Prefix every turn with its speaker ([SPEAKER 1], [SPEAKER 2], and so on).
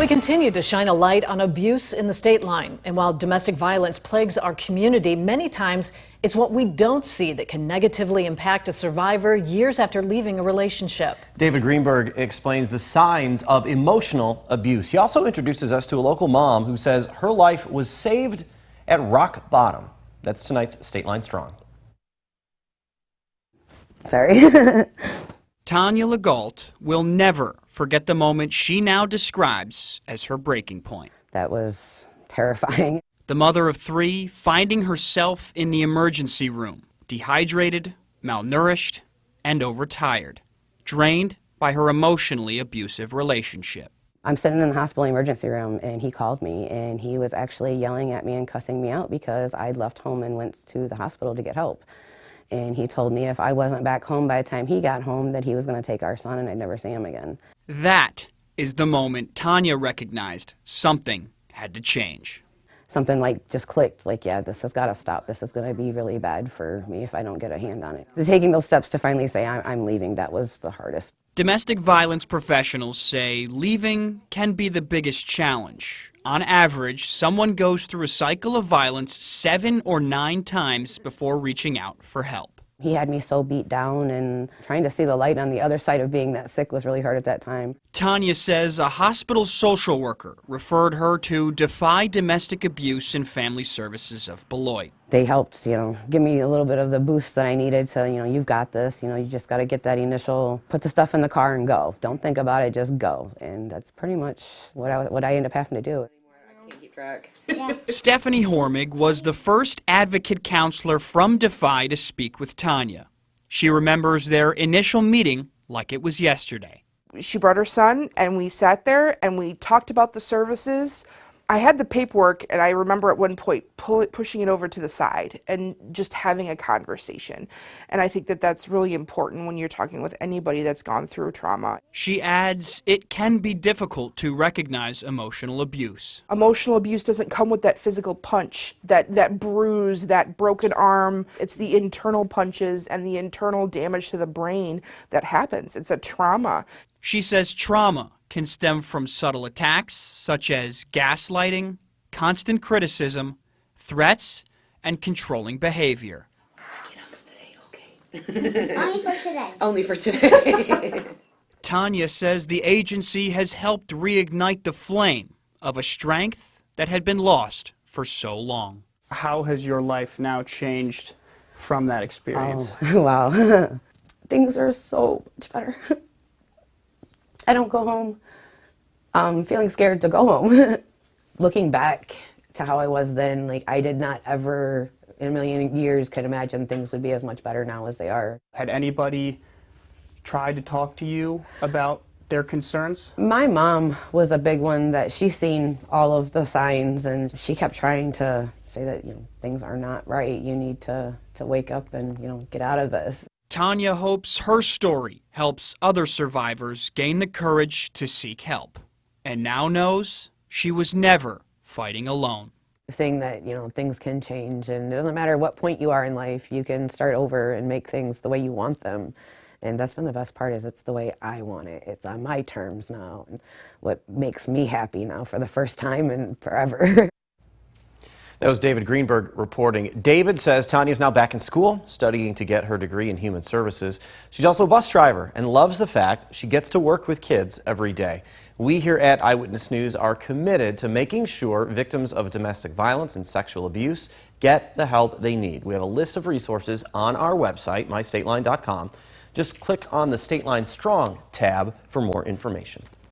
[SPEAKER 1] We continue to shine a light on abuse in the state line. And while domestic violence plagues our community, many times it's what we don't see that can negatively impact a survivor years after leaving a relationship.
[SPEAKER 2] David Greenberg explains the signs of emotional abuse. He also introduces us to a local mom who says her life was saved at rock bottom. That's tonight's State Line Strong.
[SPEAKER 3] Sorry.
[SPEAKER 4] Tanya Legault will never forget the moment she now describes as her breaking point.
[SPEAKER 3] That was terrifying.
[SPEAKER 4] The mother of three finding herself in the emergency room, dehydrated, malnourished, and overtired, drained by her emotionally abusive relationship.
[SPEAKER 3] I'm sitting in the hospital emergency room and he called me and he was actually yelling at me and cussing me out because I'd left home and went to the hospital to get help. And he told me if I wasn't back home by the time he got home that he was going to take our son and I'd never see him again.
[SPEAKER 4] That is the moment Tanya recognized something had to change.
[SPEAKER 3] Something like just clicked, like, yeah, this has got to stop. This is going to be really bad for me if I don't get a hand on it. Taking those steps to finally say I'm leaving, that was the hardest.
[SPEAKER 4] Domestic violence professionals say leaving can be the biggest challenge. On average, someone goes through a cycle of violence 7 or 9 times before reaching out for help.
[SPEAKER 3] He had me so beat down, and trying to see the light on the other side of being that sick was really hard at that time.
[SPEAKER 4] Tanya says a hospital social worker referred her to Defy Domestic Abuse and Family Services of Beloit.
[SPEAKER 3] They helped, give me a little bit of the boost that I needed to, you've got this, you just got to get that initial, put the stuff in the car and go. Don't think about it, just go. And that's pretty much what I ended up having to do.
[SPEAKER 5] I can't keep track.
[SPEAKER 4] Stephanie Hormig was the first advocate counselor from Defy to speak with Tanya. She remembers their initial meeting like it was yesterday.
[SPEAKER 6] She brought her son and we sat there and we talked about the services. I had the paperwork and I remember at one point pushing it over to the side and just having a conversation. And I think that that's really important when you're talking with anybody that's gone through trauma.
[SPEAKER 4] She adds it can be difficult to recognize emotional abuse.
[SPEAKER 6] Emotional abuse doesn't come with that physical punch, that bruise, that broken arm. It's the internal punches and the internal damage to the brain that happens. It's a trauma.
[SPEAKER 4] She says trauma can stem from subtle attacks such as gaslighting, constant criticism, threats, and controlling behavior.
[SPEAKER 5] Get hugs today, okay.
[SPEAKER 7] Only for today.
[SPEAKER 5] Only for today.
[SPEAKER 4] Tanya says the agency has helped reignite the flame of a strength that had been lost for so long.
[SPEAKER 8] How has your life now changed from that experience?
[SPEAKER 3] Oh, wow. Things are so much better. I don't go home feeling scared to go home. Looking back to how I was then, I did not ever in a million years could imagine things would be as much better now as they are.
[SPEAKER 8] Had anybody tried to talk to you about their concerns?
[SPEAKER 3] My mom was a big one that she's seen all of the signs and she kept trying to say that, things are not right. You need to wake up and, get out of this.
[SPEAKER 4] Tanya hopes her story helps other survivors gain the courage to seek help, and now knows she was never fighting alone.
[SPEAKER 3] Seeing that, things can change, and it doesn't matter what point you are in life, you can start over and make things the way you want them. And that's been the best part, is it's the way I want it. It's on my terms now, and what makes me happy now for the first time in forever.
[SPEAKER 2] That was David Greenberg reporting. David says Tanya's now back in school, studying to get her degree in human services. She's also a bus driver and loves the fact she gets to work with kids every day. We here at Eyewitness News are committed to making sure victims of domestic violence and sexual abuse get the help they need. We have a list of resources on our website, mystateline.com. Just click on the State Line Strong tab for more information.